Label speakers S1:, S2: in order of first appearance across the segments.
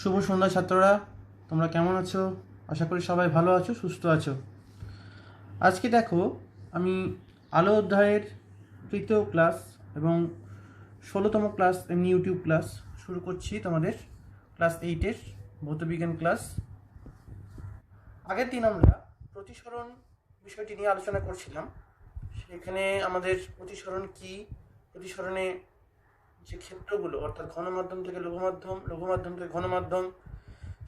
S1: শুভ সন্ধ্যা ছাত্ররা, তোমরা কেমন আছো? আশা করি সবাই ভালো আছো, সুস্থ আছো। আজকে দেখো, আমি আলো অধ্যায়ের তৃতীয় ক্লাস এবং 16তম ক্লাস এমনি ইউটিউব ক্লাস শুরু করছি। তোমাদের ক্লাস 8-এর ভৌতবিজ্ঞান ক্লাস। আগের দিন আমরা প্রতিসরণ বিষয়টি নিয়ে আলোচনা করছিলাম। সেখানে আমাদের প্রতিসরণ কি, প্রতিসরণে যে ক্ষেত্রগুলো অর্থাৎ ঘনমাধ্যম থেকে লঘুমাধ্যম, লঘুমাধ্যম থেকে ঘনমাধ্যম,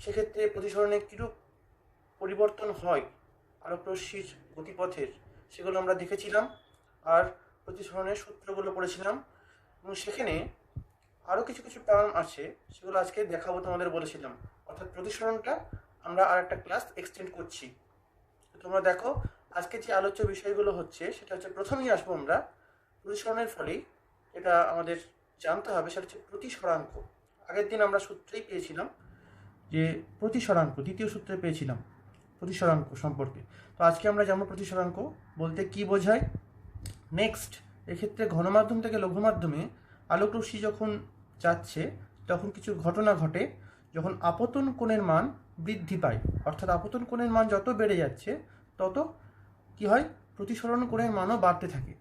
S1: সেক্ষেত্রে প্রতিসরণে কীরূপ পরিবর্তন হয় আলোকরশ্মির গতিপথের, সেগুলো আমরা দেখেছিলাম। আর প্রতিসরণের সূত্রগুলো পড়েছিলাম এবং সেখানে আরও কিছু কিছু টার্ম আছে, সেগুলো আজকে দেখাবো তোমাদের বলেছিলাম। অর্থাৎ প্রতিসরণটা আমরা আর একটা ক্লাস এক্সটেন্ড করছি। তোমরা দেখো, আজকে যে আলোচ্য বিষয়গুলো হচ্ছে সেটা হচ্ছে, প্রথমেই আসবো আমরা প্রতিসরণের ফলেই এটা আমাদের জানতে হবে, সেটা হচ্ছে প্রতিসরাঙ্ক। আগের দিন আমরা সূত্রেই পেয়েছিলাম যে প্রতিসরাঙ্ক, দ্বিতীয় সূত্রে পেয়েছিলাম প্রতিসরাঙ্ক সম্পর্কে। তো আজকে আমরা জানবো প্রতিসরাঙ্ক বলতে কি বোঝায়। নেক্সট, এক্ষেত্রে ঘনমাধ্যম থেকে লঘুমাধ্যমে আলোকরশ্মি যখন যাচ্ছে তখন কিছু ঘটনা ঘটে। যখন আপতন কোণের মান বৃদ্ধি পায়, অর্থাৎ আপতন কোণের মান যত বেড়ে যাচ্ছে তত কি হয়, প্রতিসরণ কোণের মানও বাড়তে থাকে।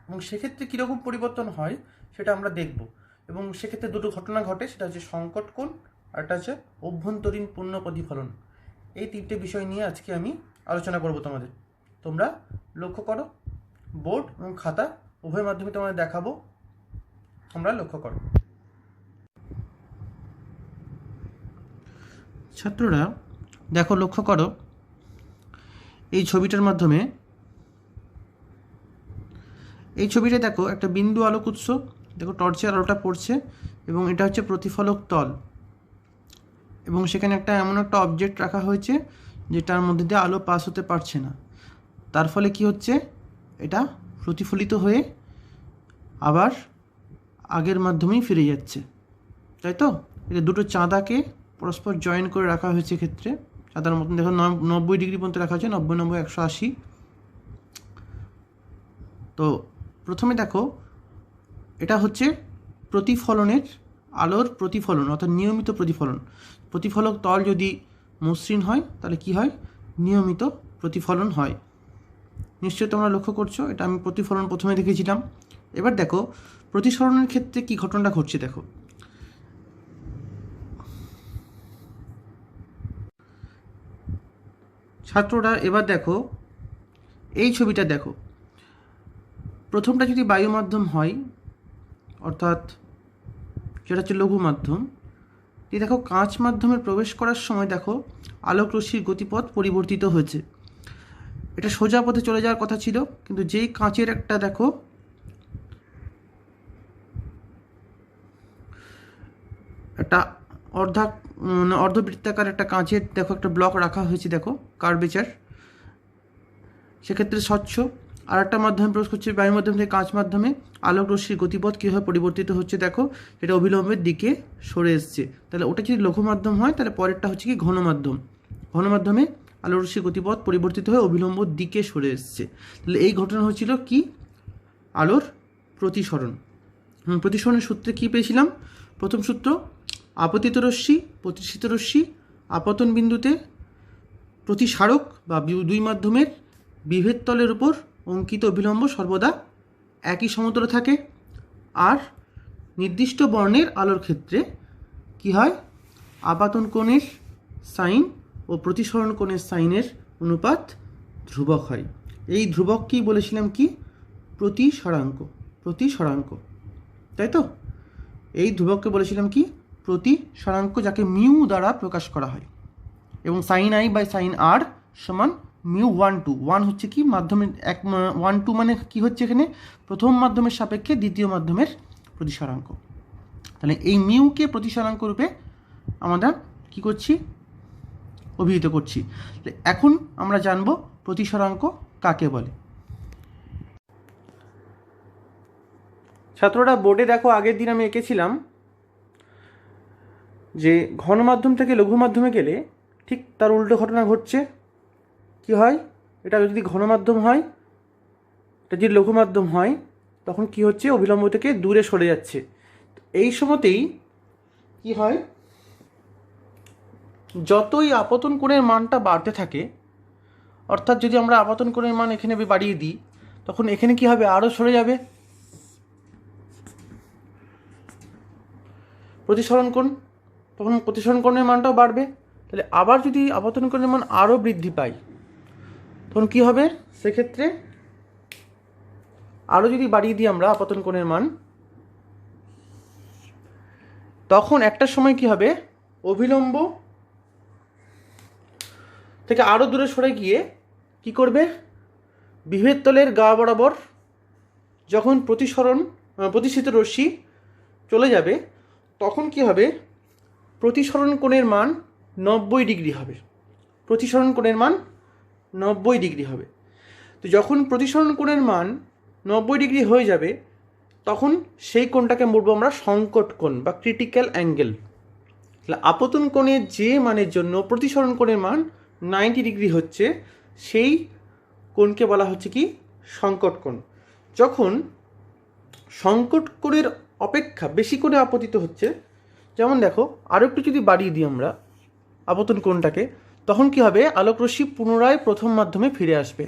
S1: এবং সেক্ষেত্রে কীরকম পরিবর্তন হয় সেটা আমরা দেখব। এবং সেক্ষেত্রে দুটো ঘটনা ঘটে, সেটা হচ্ছে সংকট কোণ আর একটা হচ্ছে অভ্যন্তরীণ পূর্ণ প্রতিফলন। এই তিনটে বিষয় নিয়ে আজকে আমি আলোচনা করব তোমাদের। তোমরা লক্ষ্য করো, বোর্ড এবং খাতা উভয় মাধ্যমে তোমাদের দেখাবো, তোমরা লক্ষ্য করো। ছাত্ররা দেখো, লক্ষ্য করো এই ছবিটার মাধ্যমে। এই ছবিটা দেখো, একটা বিন্দু আলোক উৎস, দেখো টর্চের আলোটা পড়ছে এবং এটা হচ্ছে প্রতিফলক তল। এবং সেখানে একটা এমন একটা অবজেক্ট রাখা হয়েছে যেটার মধ্যে দিয়ে আলো পাস হতে পারছে না। তার ফলে কি হচ্ছে, এটা প্রতিফলিত হয়ে আবার আগের মাধ্যমেই ফিরে যাচ্ছে, তাই তো? এটা দুটো চাঁদাকে পরস্পর জয়েন করে রাখা হয়েছে। ক্ষেত্রে চাঁদার মতন দেখো 90 ডিগ্রি পর্যন্ত রাখা হয়েছে, 90, 90, 180। তো প্রথমে দেখো, এটা হচ্ছে প্রতিফলনের, আলোর প্রতিফলন অর্থাৎ নিয়মিত প্রতিফলন। প্রতিফলক তল যদি মসৃণ হয় তাহলে কি হয়, নিয়মিত প্রতিফলন হয়। নিশ্চয়ই তোমরা লক্ষ্য করছো, এটা আমি প্রতিফলন প্রথমে দেখেছিলাম। এবার দেখো প্রতিসরণের ক্ষেত্রে কি ঘটনাটা ঘটছে। দেখো, ছাত্ররা এবার দেখো এই ছবিটা দেখো। প্রথমটা যদি বায়ু মাধ্যম হয়, অর্থাৎ যেটা হচ্ছে লঘু মাধ্যম, এই দেখো কাঁচ মাধ্যমে প্রবেশ করার সময় দেখো আলোক রশ্মির গতিপথ পরিবর্তিত হয়েছে। এটা সোজা পথে চলে যাওয়ার কথা ছিল, কিন্তু যেই কাঁচের একটা দেখো একটা অর্ধবৃত্তাকার একটা কাঁচের দেখো একটা ব্লক রাখা হয়েছে, দেখো কার্ভেচার, সেক্ষেত্রে স্বচ্ছ। আর একটা মাধ্যমে প্রবেশ করছে বায়ু মাধ্যম থেকে কাঁচ মাধ্যমে, আলোক রশ্মির গতিপথ কীভাবে পরিবর্তিত হচ্ছে দেখো, এটা অবিলম্বের দিকে সরে এসছে। তাহলে ওটা যদি লঘু মাধ্যম হয় তাহলে পরেরটা হচ্ছে কি ঘনমাধ্যম। ঘনমাধ্যমে আলোক রশ্মির গতিপথ পরিবর্তিত হয়ে অবিলম্ব দিকে সরে এসছে। তাহলে এই ঘটনা হচ্ছিল কি, আলোর প্রতিসরণ। প্রতিসরণের সূত্রে কী পেয়েছিলাম? প্রথম সূত্র, আপতিত রশ্মি, প্রতিসৃত রশ্মি আপতন বিন্দুতে প্রতিসারক বা দুই মাধ্যমের বিভেদ তলের উপর অঙ্কিত অভিলম্ব সর্বদা একই সমতলে থাকে। আর নির্দিষ্ট বর্ণের আলোর ক্ষেত্রে কি হয়, আপাতন কোণের সাইন ও প্রতিসরণ কোণের সাইনের অনুপাত ধ্রুবক হয়। এই ধ্রুবককেই বলেছিলাম কি, প্রতিসরাঙ্ক। প্রতিসরাঙ্ক, তাই তো? এই ধ্রুবককে বলেছিলাম কি, প্রতিসরাঙ্ক, যাকে মিউ দ্বারা প্রকাশ করা হয়। এবং সাইন আই বাই সাইন আর সমান মিউ 1/2। 1 হচ্ছে কি মাধ্যমের 1/2 মানে কি হচ্ছে, এখানে প্রথম মাধ্যমের সাপেক্ষে দ্বিতীয় মাধ্যমের প্রতিসরাঙ্ক। তাহলে এই মিউকে প্রতিসরাঙ্ক রূপে আমরা কি করছি, অভিহিত করছি। এখন আমরা জানব প্রতিসরাঙ্ক কাকে বলে। ছাত্ররা বোর্ডে দেখো, আগের দিন আমি এঁকেছিলাম যে ঘনমাধ্যম থেকে লঘু মাধ্যমে গেলে ঠিক তার উল্টো ঘটনা ঘটছে। কি হয়, এটা যদি ঘনমাধ্যম হয়, এটা যদি লঘু মাধ্যম হয়, তখন কি হচ্ছে, অবিলম্ব থেকে দূরে সরে যাচ্ছে। এই সময়তেই কি হয়, যতই আপতন কোণের মানটা বাড়তে থাকে, অর্থাৎ যদি আমরা আপতন কোণের মান এখানে বাড়িয়ে দিই, তখন এখানে কি হবে, আরও সরে যাবে প্রতিসরণ কোণ, তখন প্রতিসরণ কোণের মানটাও বাড়বে। তাহলে আবার যদি আপতন কোণের মান আরও বৃদ্ধি পায়, তখন কি হবে, সেক্ষেত্রে আরও যদি বাড়িয়ে দিই আমরা আপতন কোণের মান, তখন একটা সময় কি হবে, অভিলম্ব থেকে আরও দূরে সরে গিয়ে কি করবে, বিভেদ তলের গা বরাবর যখন প্রতিসরিত রশ্মি চলে যাবে, তখন কি হবে, প্রতিসরণ কোণের মান 90 ডিগ্রি হবে। প্রতিসরণ কোণের মান 90 ডিগ্রি হবে। তো যখন প্রতিসরণ কোণের মান 90 ডিগ্রি হয়ে যাবে, তখন সেই কোণটাকে বলবো আমরা সংকট কোণ বা ক্রিটিক্যাল অ্যাঙ্গেল। তাহলে আপতন কোণের যে মানের জন্য প্রতিসরণ কোণের মান 90 ডিগ্রি হচ্ছে, সেই কোণকে বলা হচ্ছে কি, সংকট কোণ। যখন সংকট কোণের অপেক্ষা বেশি কোণে আপতিত হচ্ছে, যেমন দেখো আরও একটু যদি বাড়িয়ে দিই আমরা আপতন কোণটাকে, তখন কি হবে, আলোকরশ্মি পুনরায় প্রথম মাধ্যমে ফিরে আসবে।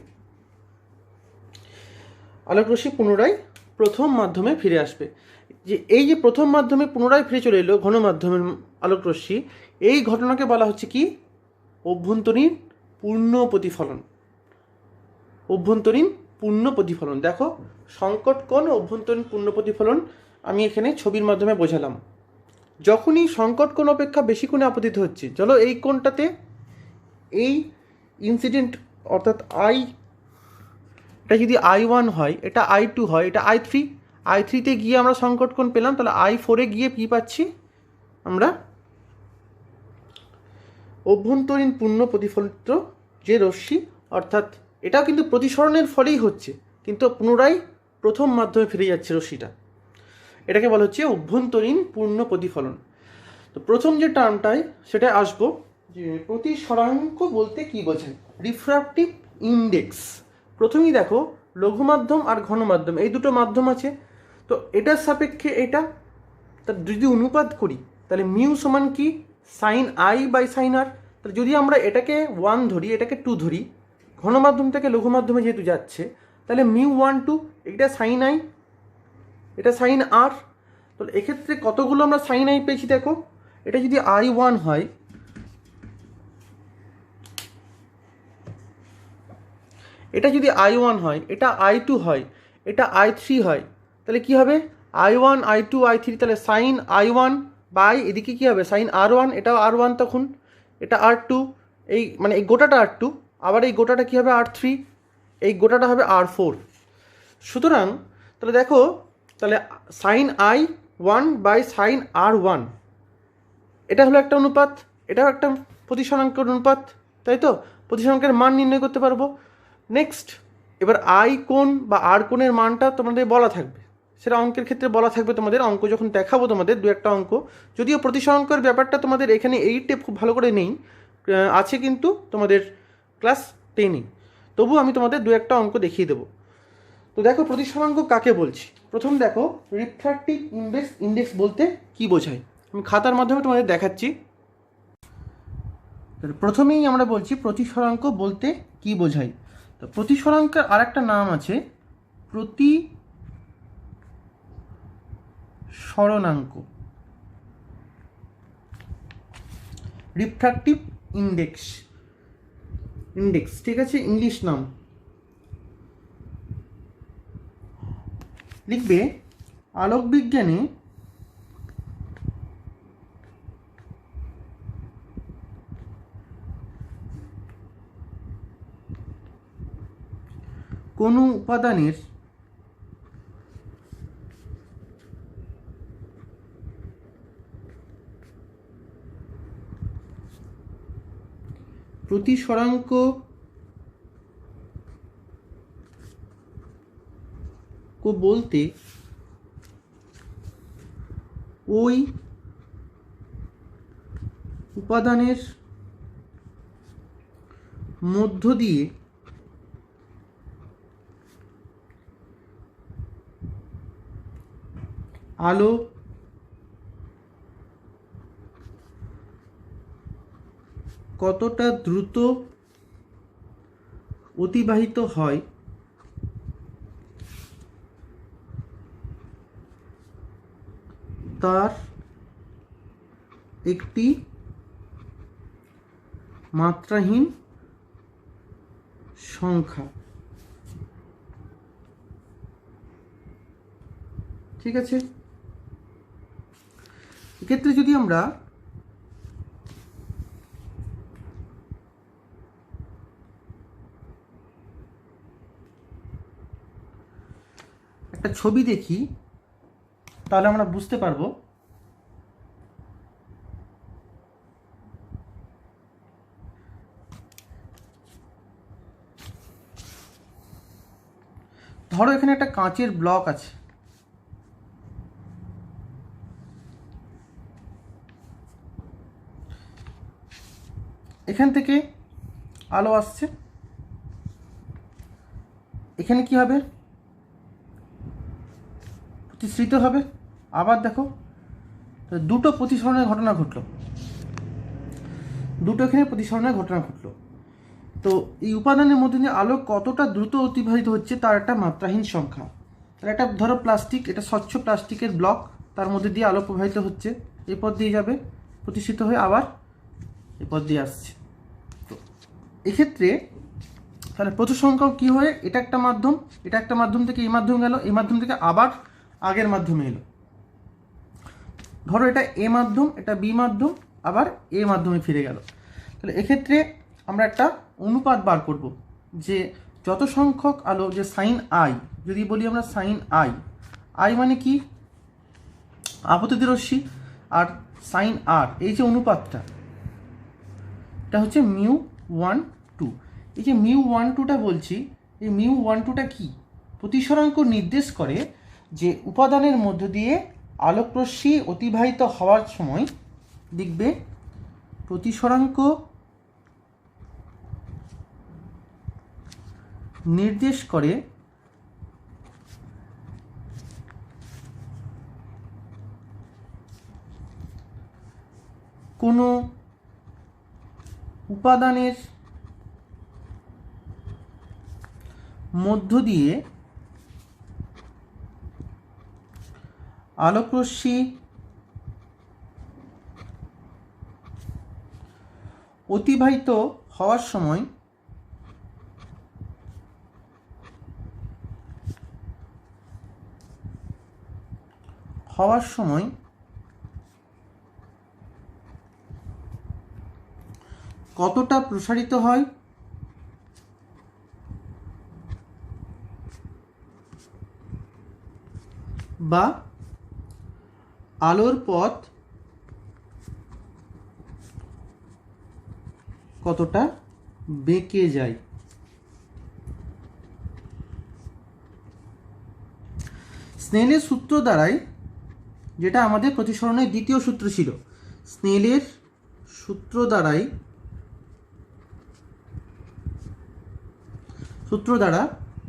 S1: আলোকরশ্মি পুনরায় প্রথম মাধ্যমে ফিরে আসবে। যে এই যে প্রথম মাধ্যমে পুনরায় ফিরে চলে এলো ঘন মাধ্যমের আলোকরশ্মি, এই ঘটনাকে বলা হচ্ছে কি, অভ্যন্তরীণ পূর্ণ প্রতিফলন। অভ্যন্তরীণ পূর্ণ প্রতিফলন। দেখো সংকট কোণ, অভ্যন্তরীণ পূর্ণ প্রতিফলন আমি এখানে ছবির মাধ্যমে বোঝালাম। যখনই সংকট কোণ অপেক্ষা বেশি কোণে আপতিত হচ্ছে, চলো এই কোণটাতে এই ইনসিডেন্ট অর্থাৎ এটা যদি I1 হয়, এটা I2 হয়, এটা I3তে গিয়ে আমরা সংকট কোণ পেলাম, তাহলে I4-এ গিয়ে কী পাচ্ছি আমরা, অভ্যন্তরীণ পূর্ণ প্রতিফলিত যে রশ্মি, অর্থাৎ এটাও কিন্তু প্রতিসরণের ফলেই হচ্ছে, কিন্তু পুনরায় প্রথম মাধ্যমে ফিরে যাচ্ছে রশ্মিটা, এটাকে বলা হচ্ছে অভ্যন্তরীণ পূর্ণ প্রতিফলন। তো প্রথম যে টার্মটায় সেটা আসবো, যে প্রতিসরাঙ্ক বলতে কি বোঝায়, রিফ্র্যাক্টিভ ইন্ডেক্স। প্রথমেই দেখো লঘু মাধ্যম আর ঘন মাধ্যম, এই দুটো মাধ্যম আছে। তো এটার সাপেক্ষে এটা, তার যদি অনুপাত করি, তাহলে মিউ সমান কি, সাইন আই বাই সাইন আর। তাহলে যদি আমরা এটাকে 1 ধরি, এটাকে 2 ধরি, ঘন মাধ্যম থেকে লঘু মাধ্যমে যেহেতু যাচ্ছে, তাহলে মিউ 1 2, এটা সাইন আই, এটা সাইন আর। তাহলে এক্ষেত্রে কতগুলো আমরা সাইন আই পেয়েছি, দেখো এটা যদি I1 হয়, এটা যদি I1 হয়, এটা I2 হয়, এটা I3 হয়, তাহলে কি হবে, I1 I2 I3, তাহলে সাইন I1 বাই এদিকে কি হবে, সাইন R1, এটাও R1, তখন এটা R2, এই মানে এই গোটাটা R2, আবার এই গোটাটা কি হবে R3, এই গোটাটা হবে R4। সুতরাং তাহলে দেখো, তাহলে sign I1 by sine R1, এটা হলো একটা অনুপাত, এটাও একটা প্রতিসরাঙ্কের অনুপাত, তাই তো, প্রতিসরাঙ্কের মান নির্ণয় করতে পারবো। নেক্সট, এবার আই কোণ বা আর কোণের মানটা তোমাদের বলা থাকবে, সেটা অঙ্কের ক্ষেত্রে বলা থাকবে, তোমাদের অঙ্ক যখন দেখাবো তোমাদের দু একটা অঙ্ক, যদিও প্রতিসরাঙ্কের ব্যাপারটা তোমাদের এখানে 8-এ খুব ভালো করে নেই, আছে কিন্তু তোমাদের ক্লাস 10-এ, তবু আমি তোমাদের দু একটা অঙ্ক দেখিয়ে দেবো। তো দেখো প্রতিসরাঙ্ক কাকে বলছি, প্রথম দেখো রিফ্র্যাক্টিভ ইন্ডেক্স বলতে কি বোঝায়, আমি খাতার মাধ্যমে তোমাদের দেখাচ্ছি। প্রথমেই আমরা বলছি প্রতিসরাঙ্ক বলতে কি বোঝায়। তো প্রতিসরাঙ্কের আর একটা নাম আছে প্রতিসরণাঙ্ক, রিফ্র্যাক্টিভ ইন্ডেক্স, ঠিক আছে, ইংলিশ নাম লিখবে। আলোক বিজ্ঞানে কোনো উপাদানের প্রতিসরাঙ্ক বলতে ওই উপাদানের মধ্য দিয়ে আলো কতটা দ্রুত অতিবাহিত হয় তার একটি মাত্রাহীন সংখ্যা। ঠিক আছে, এক্ষেত্রে যদি আমরা একটা ছবি দেখি তাহলে আমরা বুঝতে পারবো। ধরো এখানে একটা কাঁচের ব্লক আছে, এখান থেকে আলো আসছে, এখানে কি হবে, প্রতিসৃত হবে। আবার দেখো দুটো প্রতিসরণের ঘটনা ঘটলো, দুটো এখানে প্রতিসরণের ঘটনা ঘটলো। তো এই উপাদানের মধ্যে দিয়ে আলো কতটা দ্রুত অতিবাহিত হচ্ছে তার একটা মাত্রাহীন সংখ্যা। তাহলে একটা ধরো প্লাস্টিক, এটা স্বচ্ছ প্লাস্টিকের ব্লক, তার মধ্যে দিয়ে আলো প্রবাহিত হচ্ছে, এই পথ দিয়ে যাবে, প্রতিষ্ঠিত হয়ে আবার এই পথ দিয়ে আসছে। তো এক্ষেত্রে তাহলে প্রচুর সংখ্যাও কী হয়, এটা একটা মাধ্যম, এটা একটা মাধ্যম থেকে এই মাধ্যম গেল, এই মাধ্যম থেকে আবার আগের মাধ্যমে এলো। ধরো এটা এ মাধ্যম, এটা বি মাধ্যম, আবার এ মাধ্যমে ফিরে গেল। তাহলে এক্ষেত্রে আমরা একটা অনুপাত বার করব যে যত সংখ্যক আলো, যে সাইন আই, যদি বলি আমরা সাইন আই, আই মানে কি আপতিত রশ্মি, আর সাইন আর, এই যে অনুপাতটা, এটা হচ্ছে মিউ 1/2। এই যে মিউ 1/2টা বলছি, এই মিউ 1/2টা কি, প্রতিসরাঙ্ক নির্দেশ করে যে উপাদানের মধ্য দিয়ে আলোকরশ্মি অতিবাহিত হওয়ার সময় দেখবে প্রতিসরাঙ্ক নির্দেশ করে কোনো উপাদানের মধ্য দিয়ে আলোকরশ্মি অতিবাহিত হওয়ার সময় কতটা প্রসারিত হয় বা আলোর পথ কতটা বেঁকে যায়। স্নেলের সূত্র দ্বারাই, যেটা আমাদের প্রতিসরণের দ্বিতীয় সূত্র ছিল, স্নেলের সূত্র দ্বারা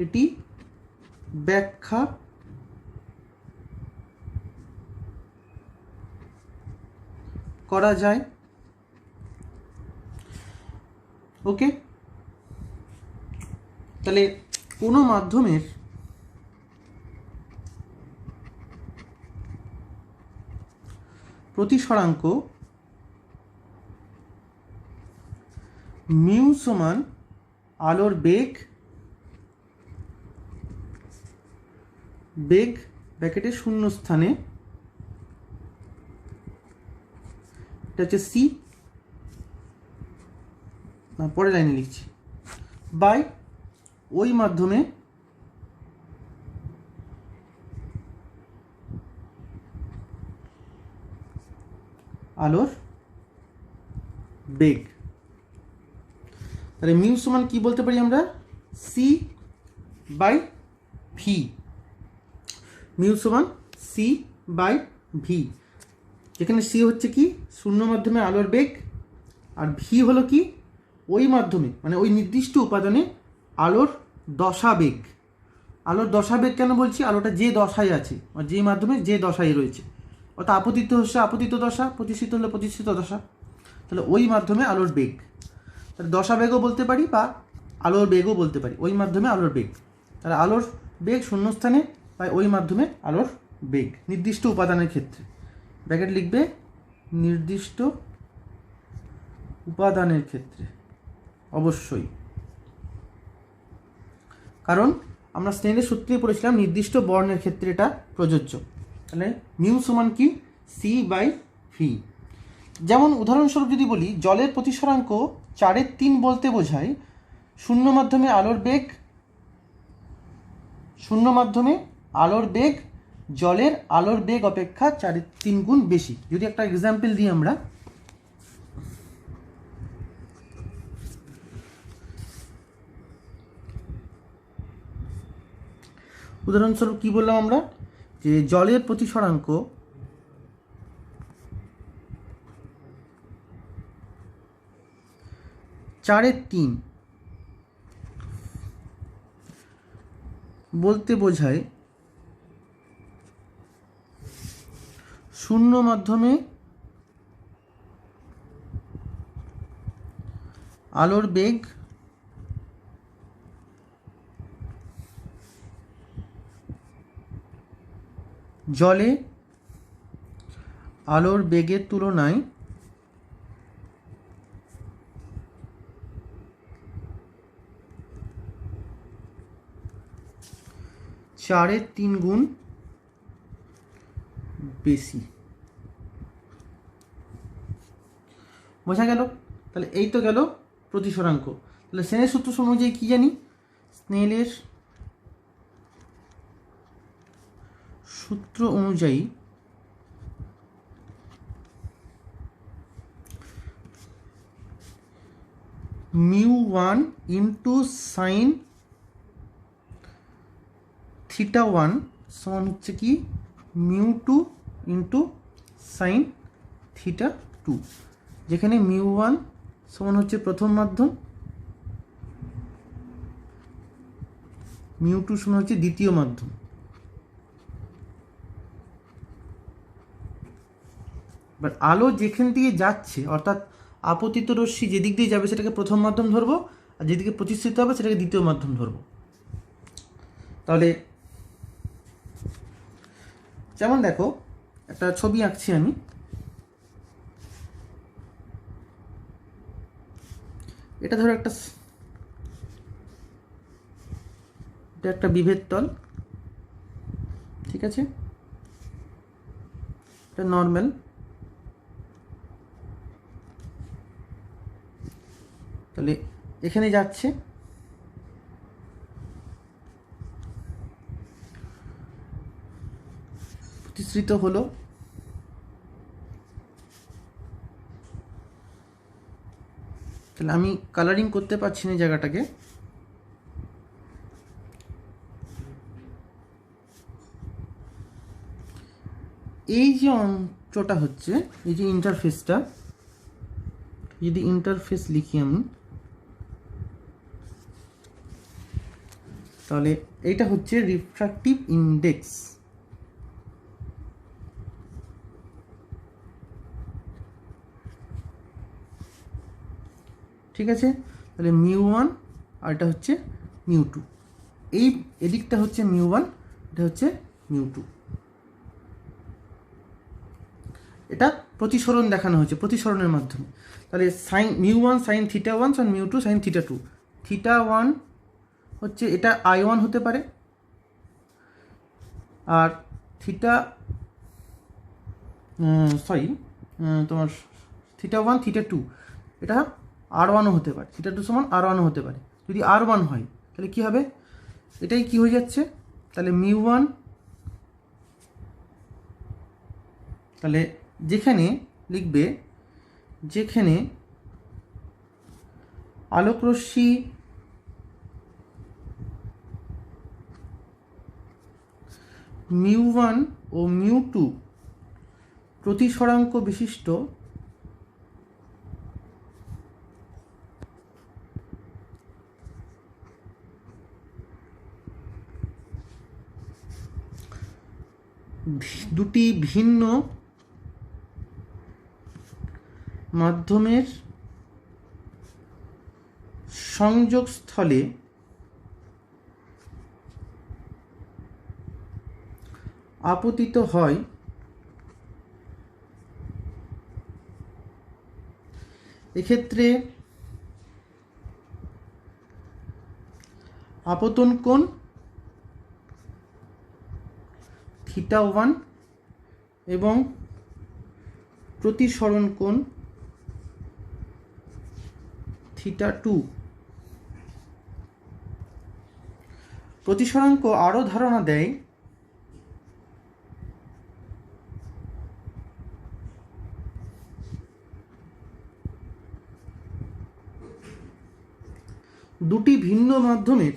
S1: এটি ব্যাখ্যা করা যায়। ওকে, তাহলে কোনো মাধ্যমের প্রতিসরাঙ্ক মিউ সমান আলোর বেগ ব্র্যাকেটের শূন্য স্থানে, এটা হচ্ছে সি, পরের লাইনে লিখছি, বাই ওই মাধ্যমে আলোর বেগ। তাহলে মিউ সমান কি বলতে পারি আমরা, সি বাই ভি। মিউ সমান সি বাই ভি, যেখানে সি হচ্ছে কি শূন্য মাধ্যমে আলোর বেগ, আর ভি হলো কি ওই মাধ্যমে, মানে ওই নির্দিষ্ট উপাদানে আলোর দশাবেগ। আলোর দশাবেগ কেন বলছি, আলোটা যে দশায় আছে, যে মাধ্যমে যে দশায় রয়েছে, অর্থাৎ আপতিত হচ্ছে আপতিত দশা, প্রতিষ্ঠিত হলে প্রতিষ্ঠিত দশা, তাহলে ওই মাধ্যমে আলোর বেগ।
S2: দশাবেগও বলতে পারি বা আলোর বেগও বলতে পারি, ওই মাধ্যমে আলোর বেগ। তাহলে আলোর বেগ শূন্যস্থানে বা ওই মাধ্যমে আলোর বেগ নির্দিষ্ট উপাদানের ক্ষেত্রে, ব্র্যাকেট লিখবে নির্দিষ্ট উপাদানের ক্ষেত্রে অবশ্যই, কারণ আমরা স্নেলের সূত্রে পড়েছিলাম নির্দিষ্ট বর্ণের ক্ষেত্রে এটা প্রযোজ্য। তাহলে মিউ সমান কি C/V। যেমন উদাহরণস্বরূপ যদি বলি জলের প্রতিসরাঙ্ক 4/3 বলতে বোঝায় শূন্য মাধ্যমে আলোর বেগ জলের আলোর বেগ অপেক্ষা 4/3 গুণ বেশি। যদি একটা এক্সাম্পল দিই আমরা, উদাহরণস্বরূপ কি বললাম আমরা, যে জলের প্রতিসরাঙ্ক 4/3 বলতে বোঝায় শূন্য মাধ্যমে আলোর বেগ জলে আলোর বেগের তুলনায় 4/3 গুণ বেশি। বোঝা গেল? তাহলে এই তো গেল প্রতিসরাঙ্ক। তাহলে স্নেলের সূত্র অনুযায়ী কি জানি, স্নেলের সূত্র অনুযায়ী μ1 ইন্টু সাইন θ1 সমান হচ্ছে কি μ2 ইন্টু সাইন θ2, যেখানে μ1 সমান হচ্ছে প্রথম মাধ্যম, μ2 সমান হচ্ছে দ্বিতীয় মাধ্যম। বাট আলো যেখান দিয়ে যাচ্ছে, অর্থাৎ আপতিত রশ্মি যেদিক দিয়ে যাবে সেটাকে প্রথম মাধ্যম ধরবো, আর যেদিকে প্রতিষ্ঠিত হবে সেটাকে দ্বিতীয় মাধ্যম ধরবো। তাহলে যেমন দেখো, একটা ছবি আঁকছি আমি, এটা ধরো একটা বিভেদ তল, ঠিক আছে, এটা নর্মাল। তাহলে এখানে যাচ্ছে, প্রতিসৃত হলো, তাহলে আমি কালারিং করতে পারছি না জায়গাটাকে। এই যে অংশটা হচ্ছে, এই যে ইন্টারফেসটা, যদি ইন্টারফেস লিখি আমি, তাহলে এইটা হচ্ছে রিফ্র্যাক্টিভ ইন্ডেক্স। ঠিক আছে, তাহলে μ1 আর এটা হচ্ছে μ2, এই এদিকটা হচ্ছে μ1, এটা হচ্ছে μ2। এটা প্রতিসরণ দেখানো হয়েছে প্রতিসরণের মাধ্যমে। তাহলে সাইন μ1 সাইন θ1 সমান μ2 সাইন θ2। θ1 হচ্ছে এটা I1 হতে পারে, আর তোমার θ1 θ2 এটা R1ও হতে পারে, θ2 সমান R1ও হতে পারে। যদি R1 হয় তাহলে কি হবে, এটাই কি হয়ে যাচ্ছে, তাহলে μ1, তাহলে যেখানে লিখবে, যেখানে আলোকরশ্মি μ1 ও μ2 প্রতিসরাঙ্ক বিশিষ্ট দুটি ভিন্ন মাধ্যমের সংযোগস্থলে আপতিত হয় এক্ষেত্রে আপতন কোণ θ1 এবং প্রতিসরণ কোণ θ2। প্রতিসরাঙ্ক আরও ধারণা দেয় দুটি ভিন্ন মাধ্যমের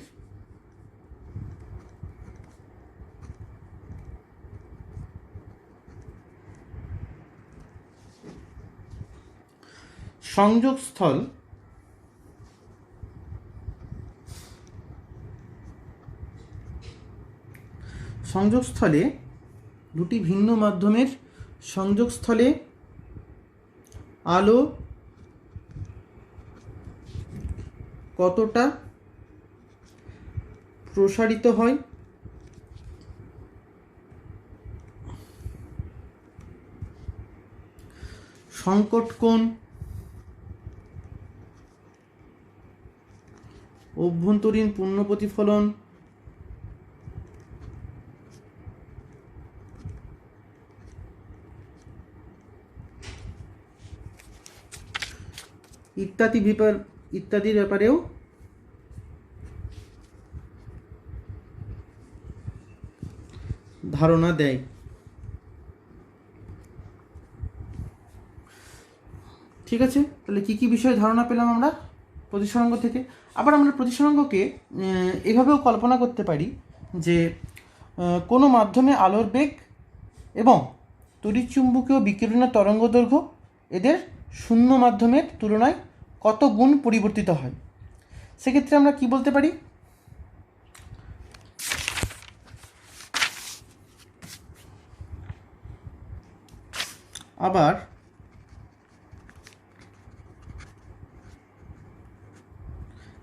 S2: সংযোগস্থল সংযোগস্থলে দুটি ভিন্ন মাধ্যমের সংযোগস্থলে আলো কতটা প্রসারিত হয় সংকট কোণ অভ্যন্তরীণ পূর্ণ প্রতিফলন ইত্যাদির ব্যাপারেও ধারণা দেয়। ঠিক আছে, তাহলে কি কি বিষয়ে ধারণা পেলাম আমরা প্রতিসরাঙ্ক থেকে। আবার আমরা প্রতিসরাঙ্ককে এভাবেও কল্পনা করতে পারি যে কোনো মাধ্যমে আলোর বেগ এবং তড়িৎচুম্বকীয় বিকিরণের তরঙ্গদৈর্ঘ্য এদের শূন্য মাধ্যমের তুলনায় কত গুণ পরিবর্তিত হয়। সেক্ষেত্রে আমরা কি বলতে পারি, আবার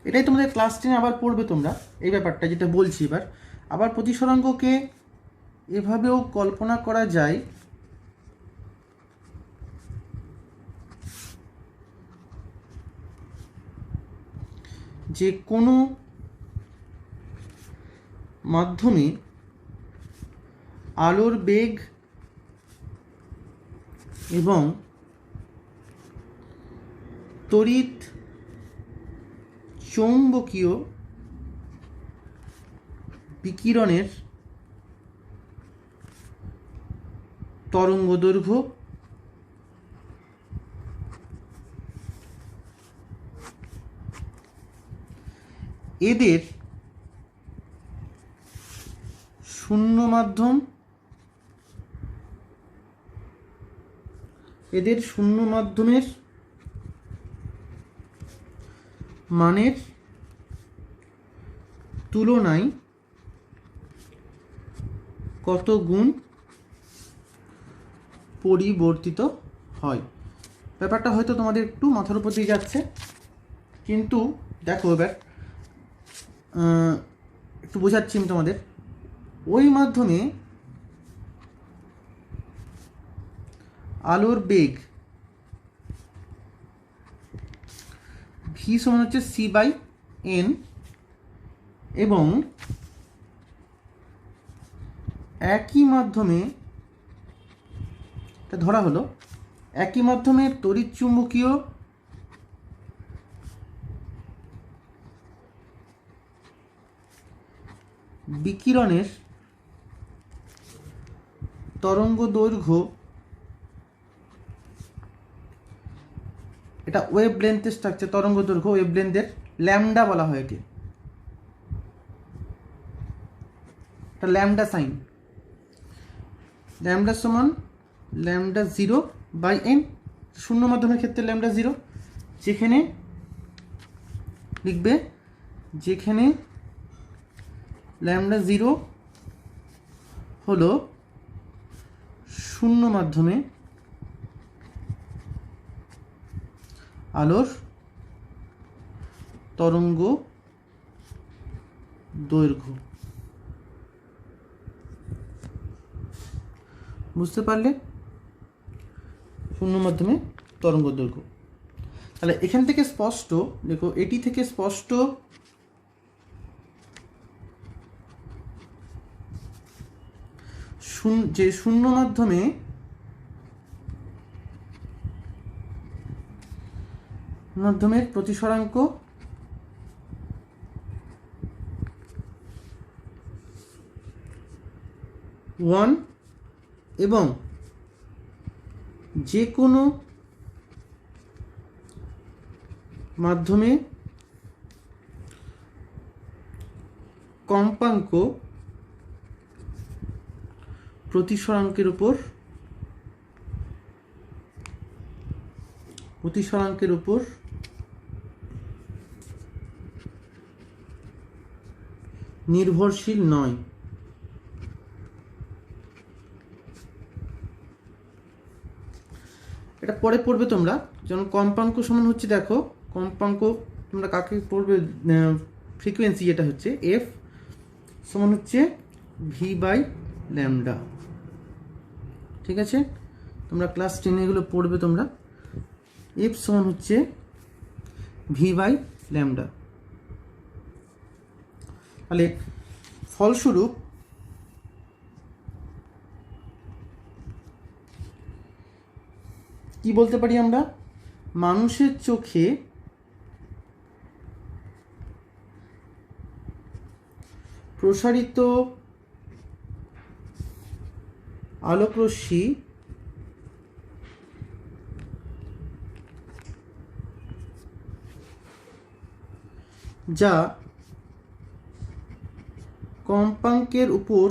S2: এটাই তোমাদের ক্লাস 10 আবার পড়বে তোমরা এই ব্যাপারটা যেটা বলছি। এবার আবার প্রতিসরাঙ্ককে এভাবেও কল্পনা করা যায় যে কোনো মাধ্যমে আলোর বেগ এবং তড়িৎ চৌম্বকীয় বিকিরণের তরঙ্গদৈর্ঘ্য এদের শূন্য মাধ্যমের মানের তুলনায় কত গুণ পরিবর্তিত হয়। ব্যাপারটা হয়তো তোমাদের একটু মাথার উপর দিয়ে যাচ্ছে, কিন্তু দেখো এবার একটু বোঝাচ্ছি আমি তোমাদের। ওই মাধ্যমে আলোর বেগ ভি সমান হচ্ছে c/n এবং একই মাধ্যমে এটা ধরা হলো একই মাধ্যমে তড়িৎচুম্বকীয় বিকিরণের তরঙ্গদৈর্ঘ্য, এটা ওয়েভ লেন্থের স্ট্রাকচার, তরঙ্গদৈর্ঘ্য ওয়েভ লেন্থের ল্যামডা বলা হয় একে, এটা ল্যামডা সাইন, ল্যামডা সমান ল্যামডা 0/n, শূন্য মাধ্যমের ক্ষেত্রে ল্যামডা 0, যেখানে লিখবে যেখানে ল্যামডা 0 হলো শূন্য মাধ্যমে আলোর তরঙ্গ দৈর্ঘ্য। বুঝতে পারলে? শূন্য মাধ্যমে তরঙ্গ দৈর্ঘ্য। তাহলে এখান থেকে স্পষ্ট, দেখো এটি থেকে স্পষ্ট যে শূন্য মাধ্যমের প্রতিসরাঙ্ক ওয়ান এবং যে কোনো মাধ্যমে কম্পাঙ্ক প্রতিসরাঙ্কের উপর নির্ভরশীল নয়। এটা পরে পড়বে তোমরা, যেমন কম্পাঙ্ক সমান হচ্ছে, দেখো কম্পাঙ্ক তোমরা কাকে পড়বে, ফ্রিকোয়েন্সি যেটা হচ্ছে এফ সমান হচ্ছে ভি বাই ল্যামডা। ঠিক আছে, তোমরা ক্লাস 10 এগুলো পড়বে তোমরা। এফ সমান হচ্ছে ভি বাই ল্যামডা। তাহলে ফলস্বরূপ কি বলতে পারি আমরা, মানুষের চোখে প্রসারিত আলোকরশ্মি যা কম্পাঙ্কের উপর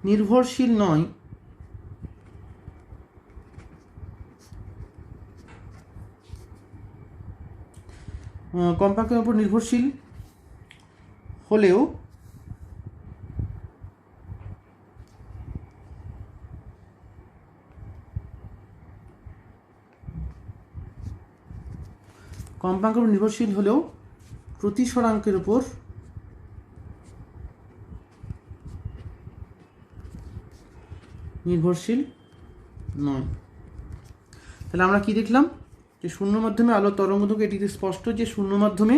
S2: নির্ভরশীল নয়, কম্পাঙ্কের উপর নির্ভরশীল হলেও প্রতিসরাঙ্কের উপর নির্ভরশীল নয়। তাহলে আমরা কি দেখলাম, যে শূন্য মাধ্যমে আলো তরঙ্গদৈর্ঘ্য, এটিতে স্পষ্ট যে শূন্য মাধ্যমে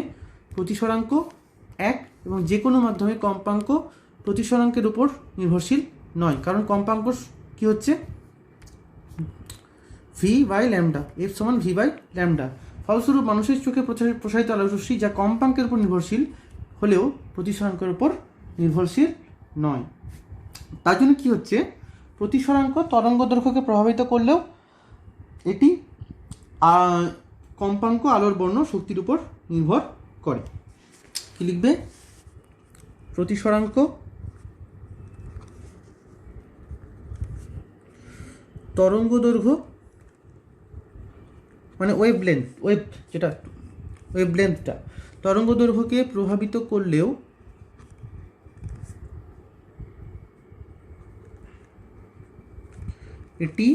S2: প্রতিসরাঙ্ক 1 এবং যে কোনো মাধ্যমে কম্পাঙ্ক প্রতিসরাঙ্কের উপর নির্ভরশীল নয়, কারণ কম্পাঙ্ক কি হচ্ছে ভি বাই ল্যামডা, এফ সমান ভি বাই ল্যামডা। ফলস্বরূপ মানুষের চোখে প্রসারিত আলোকরশ্মি যা কম্পাঙ্কের উপর নির্ভরশীল হলেও প্রতিসরাঙ্কের উপর নির্ভরশীল নয়। তার জন্য কি হচ্ছে, প্রতিসরাঙ্ক তরঙ্গ দৈর্ঘ্যকে প্রভাবিত করলেও এটি কম্পাঙ্ক আলোর বর্ণ শক্তির উপর নির্ভর করে। কি লিখবে, প্রতিসরাঙ্ক তরঙ্গ দৈর্ঘ্য মানে ওয়েভলেন্থটা তরঙ্গ দৈর্ঘ্যকে প্রভাবিত করলেও এটি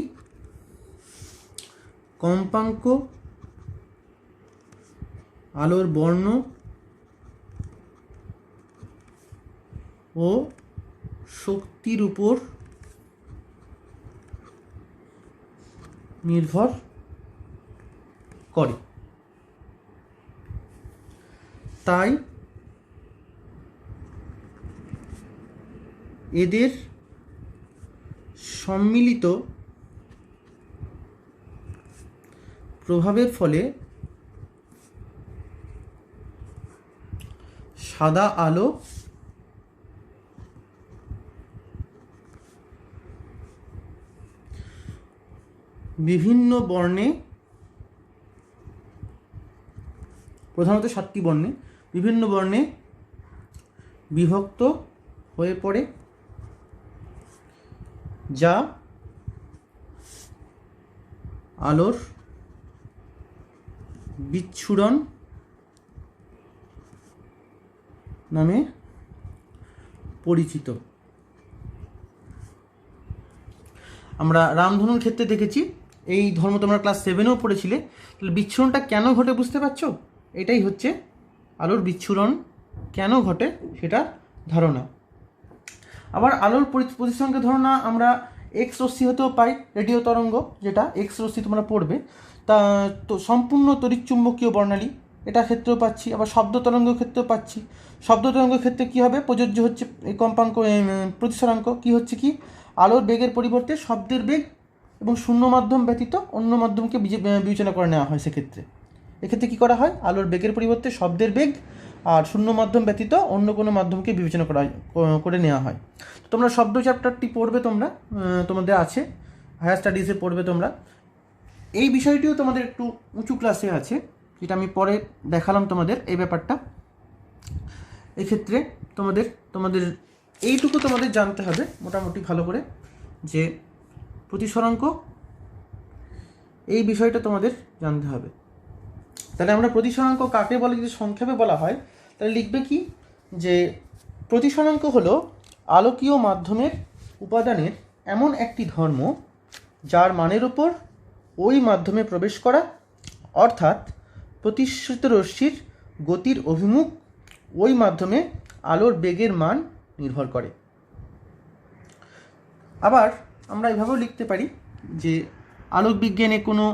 S2: কম্পাঙ্ক আলোর বর্ণ ও শক্তির উপর নির্ভর করে। তাই এদের সম্মিলিত প্রভাবের ফলে সাদা আলো বিভিন্ন বর্ণে, প্রধানত 7টি বর্ণে, বিভিন্ন বর্ণে বিভক্ত হয়ে পড়ে, যা আলোর বিচ্ছুরণ নামে পরিচিত। আমরা রামধনুর ক্ষেত্রে দেখেছি এই ধর্ম তোমরা ক্লাস 7-এও পড়েছিলে। তাহলে বিচ্ছুরণটা কেন ঘটে বুঝতে পারছো? এটাই হচ্ছে আলোর বিচ্ছুরণ কেন ঘটে সেটা ধারণা। আবার আলোর প্রতিসরাঙ্কের ধারণা আমরা এক্স রশ্মি হতেও পাই, রেডিও তরঙ্গ, যেটা এক্স রশ্মি তোমরা পড়বে, তা তো সম্পূর্ণ তড়িৎচুম্বকীয় বর্ণালী, এটা ক্ষেত্রেও পাচ্ছি। আবার শব্দ তরঙ্গ ক্ষেত্রেও পাচ্ছি। শব্দ তরঙ্গের ক্ষেত্রে কী হবে, প্রযোজ্য হচ্ছে এই কম্পাঙ্ক প্রতিসরাঙ্ক কী হচ্ছে কি, আলোর বেগের পরিবর্তে শব্দের বেগ এবং শূন্য মাধ্যম ব্যতীত অন্য মাধ্যমকে বিবেচনা করে নেওয়া হয়। সেক্ষেত্রে এক্ষেত্রে কী করা হয়, আলোর বেগের পরিবর্তে শব্দের বেগ আর শূন্য মাধ্যম ব্যতীত অন্য কোনো মাধ্যমকে বিবেচনা করে নেওয়া হয়। তোমরা শব্দ চ্যাপ্টারটি পড়বে, তোমরা তোমাদের আছে হায়ার স্টাডিজে পড়বে তোমরা। এই বিষয়টিও তোমাদের একটু উঁচু ক্লাসে আছে, যেটা আমি পরে দেখালাম তোমাদের এই ব্যাপারটা। এক্ষেত্রে তোমাদের এইটুকু তোমাদের জানতে হবে মোটামুটি ভালো করে, যে প্রতিসরাঙ্ক এই বিষয়টা তোমাদের জানতে হবে। তাহলে আমরা প্রতিসরাঙ্ক কাকে বলে যদি সংক্ষেপে বলা হয়, তাহলে লিখবে কি, যে প্রতিসরাঙ্ক হলো আলোকীয় মাধ্যমের উপাদানের এমন একটি ধর্ম যার মানের উপর ওই মাধ্যমে প্রবেশ করা, অর্থাৎ প্রতিসৃত রশ্মির গতির অভিমুখ ওই মাধ্যমে আলোর বেগের মান নির্ভর করে। আবার আমরা এভাবেও লিখতে পারি যে আলোক বিজ্ঞানে কোনো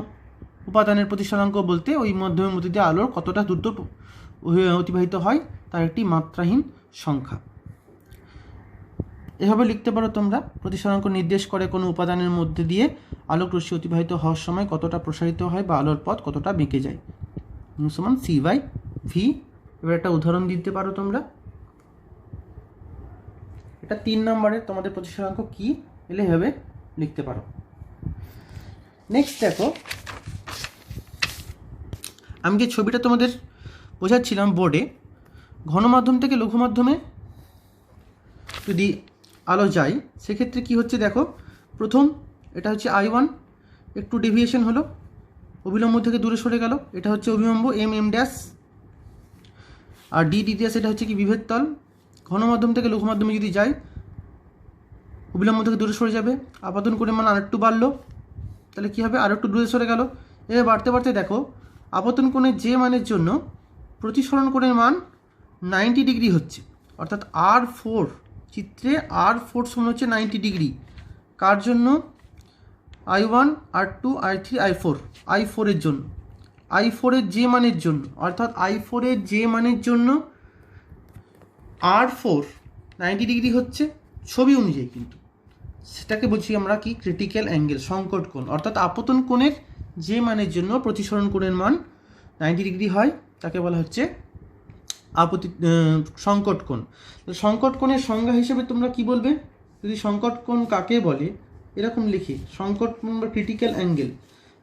S2: উপাদানের প্রতিসরাঙ্ক বলতে ওই মাধ্যমের মধ্যে দিয়ে আলোর কতটা দ্রুত অতিবাহিত হয় তার একটি মাত্রাহীন সংখ্যা। এভাবে লিখতে পারো তোমরা, প্রতিসরাঙ্ক নির্দেশ করে কোনো উপাদানের মধ্যে দিয়ে আলোক রশ্মি অতিবাহিত হওয়ার সময় কতটা প্রসারিত হয় বা আলোর পথ কতটা বেঁকে যায়, সমান C/V। এবার একটা উদাহরণ দিতে পারো তোমরা, এটা 3 নম্বরের তোমাদের প্রতিসরাঙ্ক কি এলে এভাবে লিখতে পারো। নেক্সট দেখো, আমি যে ছবিটা তোমাদের বোঝাচ্ছিলাম বোর্ডে, ঘনমাধ্যম থেকে লঘু মাধ্যমে যদি আলো যায় সেক্ষেত্রে কি হচ্ছে দেখো, প্রথম এটা হচ্ছে I1, একটু ডেভিয়েশন হলো, অবিলম্ব থেকে দূরে সরে গেল, এটা হচ্ছে অভিলম্ব M ড্যাশ, আর ডি ড্যাশ এটা হচ্ছে কি বিভেদ তল। ঘনমাধ্যম থেকে লঘু মাধ্যমে যদি যায় অবিলম্ব থেকে দূরে সরে যাবে, আপতন কোণের মান আরেকটু বাড়লো, তাহলে কী হবে, আরেকটু দূরে সরে গেল। এবার বাড়তে বাড়তে দেখো আপতন কোণের যে মানের জন্য প্রতিসরণ কোণের মান 90 ডিগ্রি হচ্ছে, অর্থাৎ R4 চিত্রে R4 সমান হচ্ছে 90 ডিগ্রি। কার জন্য, I1, R2, I3, I4 এর জন্য, I4 এর যে মানের জন্য, অর্থাৎ I4 এর যে মানের জন্য R4 90 ডিগ্রি হচ্ছে ছবি অনুযায়ী, কিন্তু সেটাকে বলছি আমরা কি ক্রিটিক্যাল অ্যাঙ্গেল, সংকট কোণ। অর্থাৎ আপতন কোণের যে মানের জন্য প্রতিসরণ কোণের মান 90 ডিগ্রি হয় তাকে বলা হচ্ছে সংকট কোণ। সংকট কোণের সংজ্ঞা হিসেবে তোমরা কি বলবে, যদি সংকট কোণ কাকে বলে এরকম লিখি, সংকট কোণ বা ক্রিটিক্যাল অ্যাঙ্গেল,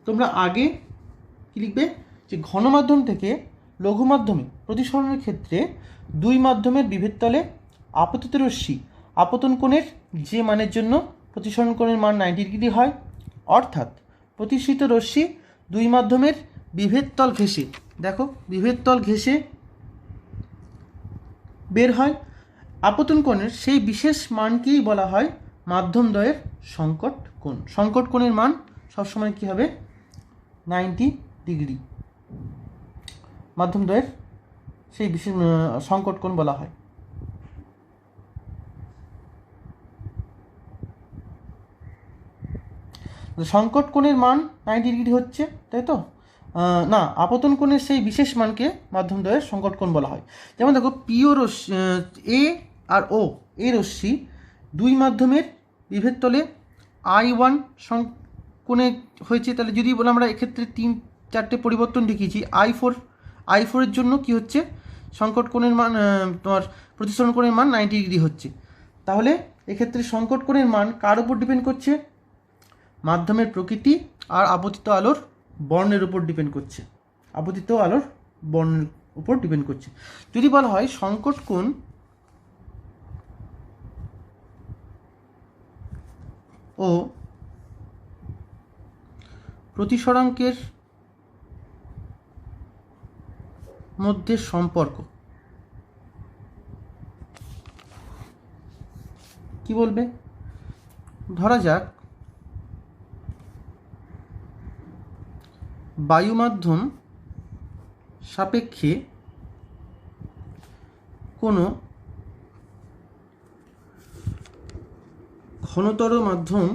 S2: তোমরা আগে কি লিখবে, যে ঘনমাধ্যম থেকে লঘু মাধ্যমে প্রতিসরণের ক্ষেত্রে দুই মাধ্যমের বিভেদতলে আপতিত রশ্মি আপতন কোণের যে মানের জন্য প্রতিসরণ কোণের মান 90 ডিগ্রি হয়, অর্থাৎ প্রতিসৃত রশ্মি দুই মাধ্যমের বিভেদতল ঘেঁষে, দেখো বিভেদতল ঘেঁষে বের হয় আপতন কোণের সেই বিশেষ মানকেই বলা হয় মাধ্যমদ্বয়ের সংকট কোণ। সংকট কোণের মান সবসময় কী হবে, 90 ডিগ্রি, মাধ্যমদ্বয়ের সেই বিশেষ সংকট কোণ বলা হয়। সংকট কোণের মান 90 ডিগ্রি হচ্ছে, তাই তো, না, আপতন কোণের সেই বিশেষ মানকে মাধ্যমদ্বয়ের সংকট কোণ বলা হয়। যেমন দেখো পিও রশ্মি এ আর ও এ রশ্মি দুই মাধ্যমের বিভেদতলে I1 কোণে হয়েছে, তাহলে যদি বলে আমরা এক্ষেত্রে 3-4টে পরিবর্তন দেখিয়েছি, I4 এর জন্য কি হচ্ছে, সংকট কোণের মান তোমার প্রতিসরণ কোণের মান 90 ডিগ্রি হচ্ছে। তাহলে এক্ষেত্রে সংকট কোণের মান কার উপর ডিপেন্ড করছে, মাধ্যমের প্রকৃতি আর আপতিত আলোর বর্ণের উপর ডিপেন্ড করছে, আপতিত আলোর বর্ণের উপর ডিপেন্ড করছে। যদি বলা হয় সংকট কোণ ও প্রতিসরাঙ্কের মধ্যে সম্পর্ক, কি বলবে, ধরা যাক বায়ু মাধ্যম সাপেক্ষে কোনো ঘনতর মাধ্যমের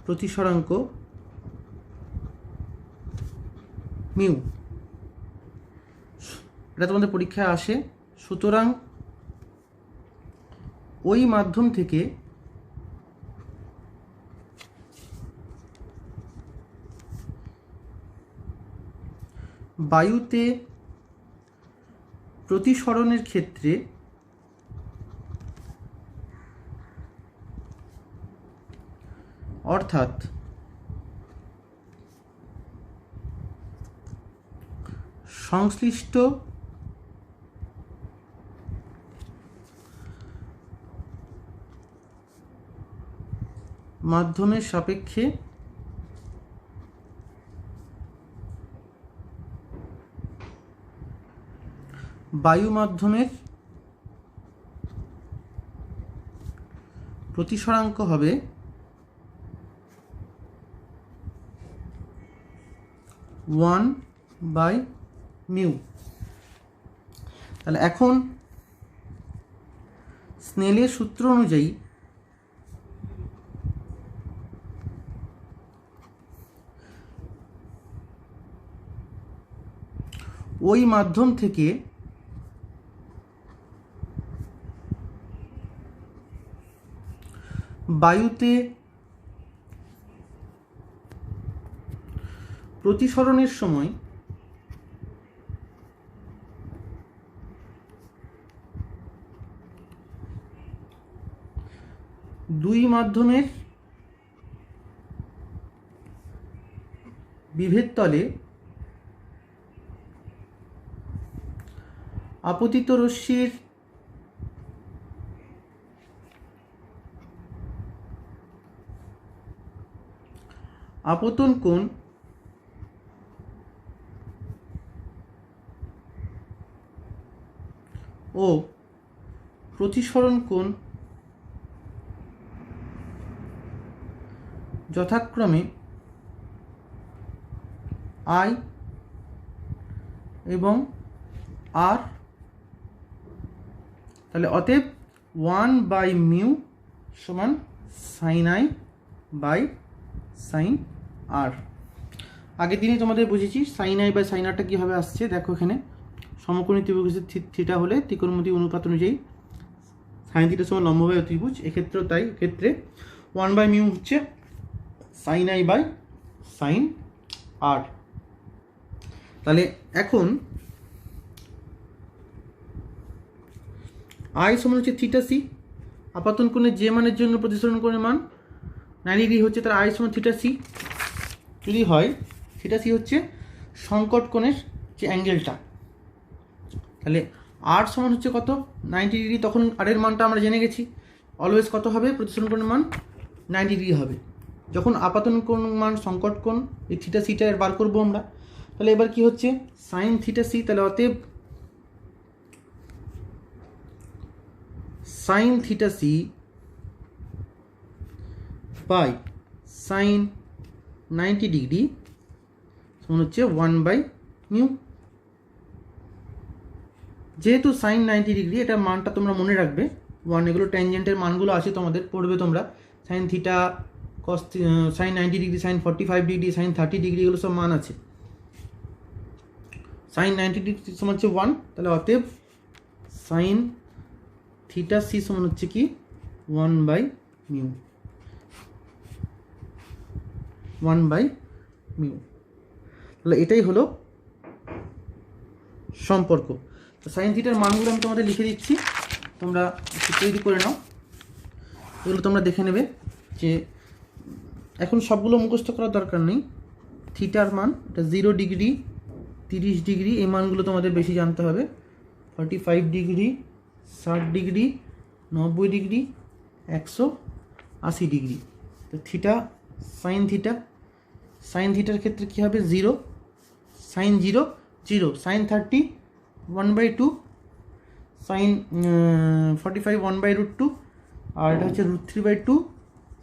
S2: প্রতিসরাঙ্ক মিউ। এটা তোমাদের পরীক্ষায় আসে। সুতরাং ওই মাধ্যম থেকে বায়ুতে প্রতিসরণের ক্ষেত্রে অর্থাৎ সংশ্লিষ্ট মাধ্যমের সাপেক্ষে বায়ু মাধ্যমের প্রতিসরাঙ্ক হবে 1/μ। তাহলে এখন স্নেলের সূত্র অনুযায়ী ওই মাধ্যম থেকে বায়ুতে প্রতিসরণের সময় দুই মাধ্যমের বিভেদ তলে আপতিত রশ্মির আপতন কোণ ও প্রতিসরণ কোণ যথাক্রমে I এবং R। তাহলে অতএব 1/μ সমান sin I by sin R। আগের দিনই তোমাদের বুঝেছি sin I বাই sin Rটা কীভাবে আসছে। দেখো এখানে সমকোণী ত্রিভুজের থিটা হলে ত্রিকোণমিতি অনুপাত অনুযায়ী sin থিটা সমান লম্ববায়ু ত্রিভুজ, এক্ষেত্রেও তাই। ক্ষেত্রে 1/μ হচ্ছে sin I by sin R। তাহলে এখন I সমান হচ্ছে থিটা সি, আপাতন কোণের যে মানের জন্য প্রতিসরণ কোণের মান 90 হচ্ছে, তার I সমান থিটা সি যদি হয়, থিটা সি হচ্ছে সংকট কোণের যে অ্যাঙ্গেলটা। তাহলে R সমান হচ্ছে কত 90°। তখন R এর মানটা আমরা জেনে গেছি, অলওয়েজ কত হবে প্রতিসরণ কোণের মান 90° হবে। যখন আপাতন কোণ মান সংকট কোণ, এই থিটা সিটা এর বার করবো আমরা। তাহলে এবার কি হচ্ছে সাইন থিটা সি, তাহলে অতএব sine theta C by sine 90° সমান হচ্ছে 1/μ। যেহেতু সাইন 90°, এটা মানটা তোমরা মনে রাখবে 1, এগুলো ট্যানজেন্টের মানগুলো আছে তোমাদের, পড়বে তোমরা। Sine theta, cos sine 90°, sine 45°, sine 30°, এগুলো সব মান আছে। সাইন 90° সমান হচ্ছে 1, তাহলে অতএব সাইন থিটা সি সমান হচ্ছে কি 1/μ। 1/μ, তাহলে এটাই হলো সম্পর্ক। তো সাইন থিটার মানগুলো আমি তোমাদের লিখে দিচ্ছি, তোমরা একটু তৈরি করে নাও। এগুলো তোমরা দেখে নেবে যে এখন সবগুলো মুখস্থ করার দরকার নেই। থিটার মান এটা 0°, 30°, এই মানগুলো তোমাদের বেশি জানতে হবে। 45°, 60°, 90°, 180°। তো থিটা সাইন থিটার ক্ষেত্রে কী হবে 0, সাইন 0 0, সাইন 30 1/2, সাইন 45 1/√2, আর এটা হচ্ছে √3/2,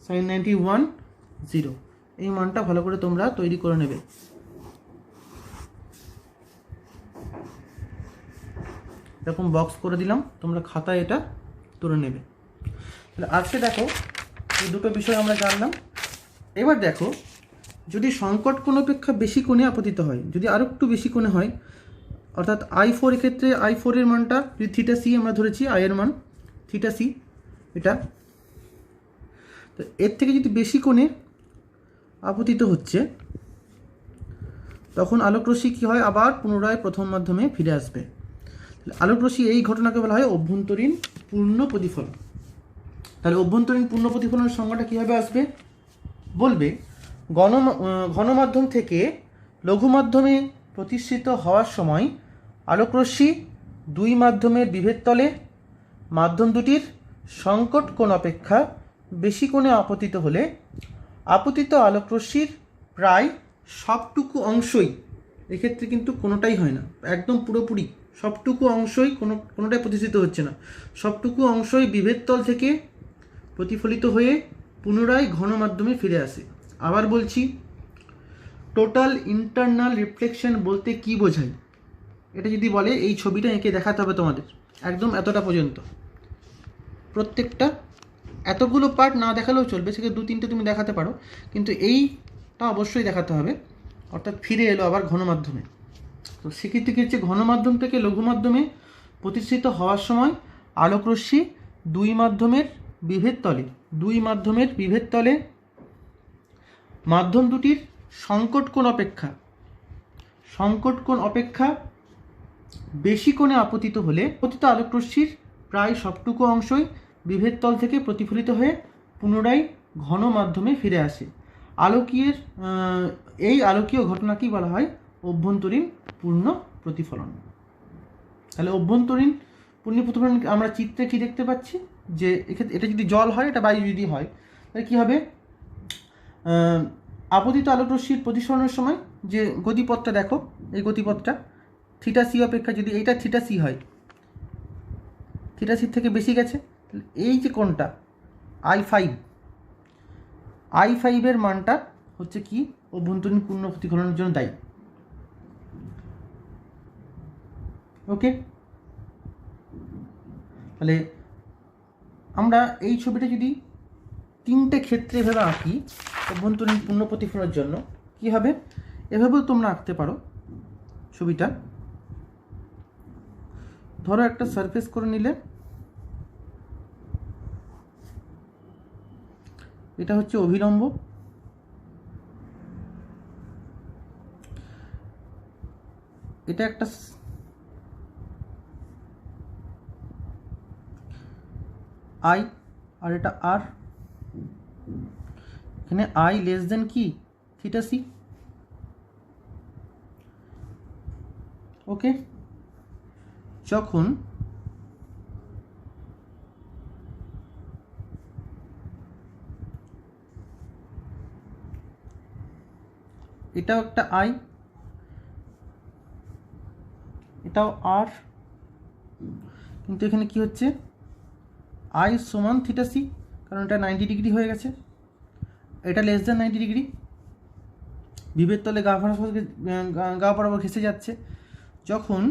S2: সাইন 90 1, 0। এই মানটা ভালো করে তোমরা তৈরি করে নেবে। এরকম বক্স করে দিলাম, তোমরা খাতায় এটা তুলে নেবে। তাহলে আজকে দেখো এই দুটো বিষয় আমরা জানলাম। এবার দেখো, যদি সংকট কোণ অপেক্ষা বেশি কোণে আপতিত হয়, যদি আরও একটু বেশি কোণে হয়, অর্থাৎ I4 ক্ষেত্রে I4 এর মানটা যদি থিটা সি আমরা ধরেছি, আই এর মান থিটা সি, এটা তো এর থেকে যদি বেশি কোণে আপতিত হচ্ছে, তখন আলোকরশ্মি কী হয়, আবার পুনরায় প্রথম মাধ্যমে ফিরে আসবে। আলোকরশ্মি এই ঘটনাকে বলা হয় অভ্যন্তরীণ পূর্ণ প্রতিফলন। তাহলে অভ্যন্তরীণ পূর্ণ প্রতিফলনের সংজ্ঞাটা কীভাবে আসবে, বলবে ঘনমাধ্যম থেকে লঘু মাধ্যমে প্রতিষ্ঠিত হওয়ার সময় আলোকরশ্মি দুই মাধ্যমের বিভেদ তলে মাধ্যম দুটির সংকট কোণ অপেক্ষা বেশি কোণে আপতিত হলে আপতিত আলোকরশ্মির প্রায় সবটুকু অংশই, এক্ষেত্রে কিন্তু কোনোটাই হয় না একদম পুরোপুরি, সবটুকু অংশই কোনোটাই প্রতিষ্ঠিত হচ্ছে না, সবটুকু অংশই বিভেদ তল থেকে প্রতিফলিত হয়ে পুনরায় ঘন মাধ্যমে ফিরে আসে। আবার বলছি, টোটাল ইন্টারনাল রিফ্লেকশন বলতে কি বোঝায়, এটা যদি বলে এই ছবিটা এঁকে দেখাতে হবে তোমাদের, একদম এতটা পর্যন্ত, প্রত্যেকটা এতগুলো পার্ট না দেখালেও চলবে, সেখানে 2-3টে তুমি দেখাতে পারো, কিন্তু এইটা অবশ্যই দেখাতে হবে। অর্থাৎ ফিরে এলো আবার ঘন মাধ্যমে। তো সেক্ষেত্রে কী হচ্ছে, ঘন মাধ্যম থেকে লঘু মাধ্যমে প্রতিষ্ঠিত হওয়ার সময় আলোকরশ্মি দুই মাধ্যমের বিভেদ তলে মাধ্যম দুটির সংকট কোণ অপেক্ষা বেশি কোণে আপতিত হলে আপতিত আলোকরশ্মির প্রায় সবটুকু অংশই বিভেদ তল থেকে প্রতিফলিত হয়ে পুনরায় ঘন মাধ্যমে ফিরে আসে। এই আলোকীয় ঘটনাকেই বলা হয় অভ্যন্তরীণ পূর্ণ প্রতিফলন। তাহলে অভ্যন্তরীণ পূর্ণ প্রতিফলন আমরা চিত্রে কি দেখতে পাচ্ছি, যে এক্ষেত্রে এটা যদি জল হয়, এটা বায়ু যদি হয়, তাহলে কী হবে, আপতিত আলোকরশ্মির প্রতিসরণের সময় যে গতিপথটা দেখো, এই গতিপথটা থিটা সি অপেক্ষা যদি এইটা থিটা সি হয়, থিটা সির থেকে বেশি গেছে, এই যে কোণটা I5 এর মানটা হচ্ছে কি অভ্যন্তরীণ পূর্ণ প্রতিফলনের জন্য দায়ী। ওকে, তাহলে আমরা এই ছবিটা যদি 3টে ক্ষেত্রে এভাবে আঁকি অভ্যন্তরীণ পূর্ণ প্রতিফলনের জন্য, কি হবে, এভাবেও তোমরা আঁকতে পারো ছবিটা। ধরো একটা সারফেস করে নিলে, এটা হচ্ছে অভিলম্ব, এটা একটা I আর এটা R, এখানে I লেস দেন কি থিটা সি। ওকে, যখন এটাও একটা I, এটাও R, কিন্তু এখানে কি হচ্ছে, I সমান থিটা সি, কারণ এটা 90 ডিগ্রি হয়ে গেছে, এটা লেস দেন 90 ডিগ্রি, বিভেদ তলে গা বরাবর ঘেঁষে যাচ্ছে। যখন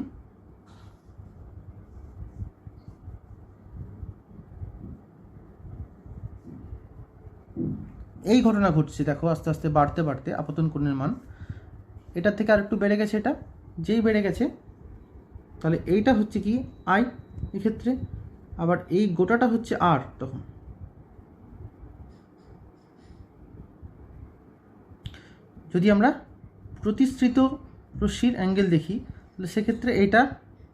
S2: এই ঘটনা ঘটছে, দেখো আস্তে আস্তে বাড়তে বাড়তে আপতন কোণের মান এটার থেকে আর একটু বেড়ে গেছে, এটা যেই বেড়ে গেছে, তাহলে এইটা হচ্ছে কি I এক্ষেত্রে, আবার এই গোটাটা হচ্ছে R। তখন যদি আমরা প্রতিসৃত রশ্মির অ্যাঙ্গেল দেখি, তাহলে সেক্ষেত্রে এটা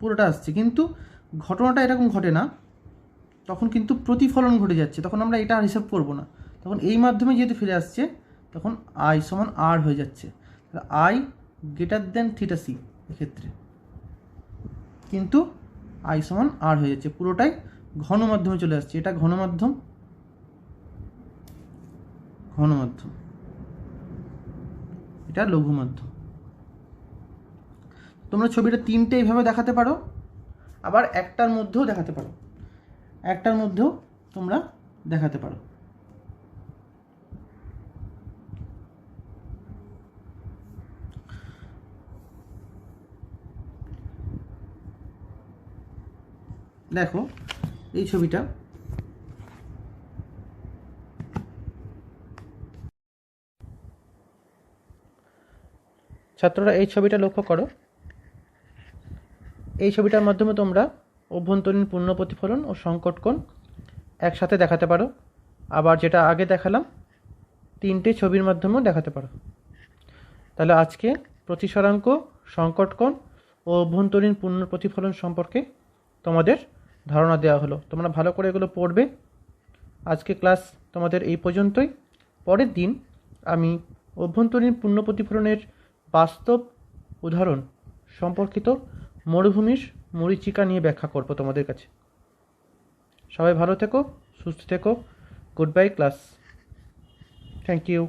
S2: পুরোটা আসছে, কিন্তু ঘটনাটা এরকম ঘটে না, তখন কিন্তু প্রতিফলন ঘটে যাচ্ছে, তখন আমরা এটা আর হিসাব করবো না, তখন এই মাধ্যমে যেহেতু ফিরে আসছে, তখন I সমান R হয়ে যাচ্ছে। তাহলে I greater than theta C এক্ষেত্রে, কিন্তু I সমান R হয়ে যাচ্ছে, পুরোটাই ঘন মাধ্যমে চলে আসছে। এটা ঘন মাধ্যম, এটা লঘু মাধ্যম। তোমরা ছবিটা 3টে এইভাবে দেখাতে পারো, আবার একটার মধ্যেও দেখাতে পারো, তোমরা দেখাতে পারো। দেখো এই ছবিটা, ছাত্ররা এই ছবিটা লক্ষ্য করো। এই ছবিটার মাধ্যমে তোমরা অভ্যন্তরীণ পূর্ণ প্রতিফলন ও সংকট কোণ একসাথে দেখাতে পারো। আবার যেটা আগে দেখালাম 3টে ছবির মাধ্যমেও দেখাতে পারো। তাহলে আজকে প্রতিসরাঙ্ক, সংকট কোণ ও অভ্যন্তরীণ পূর্ণ প্রতিফলন সম্পর্কে তোমাদের ধারণা দেওয়া হলো। তোমরা ভালো করে এগুলো পড়বে। আজকে ক্লাস তোমাদের এই পর্যন্তই। পরের দিন আমি অভ্যন্তরীণ পূর্ণ প্রতিফলনের বাস্তব উদাহরণ সম্পর্কিত মরুভূমির মরীচিকা নিয়ে ব্যাখ্যা করব তোমাদের কাছে। সবাই ভালো থেকো, সুস্থ থেকো। Goodbye class. Thank you.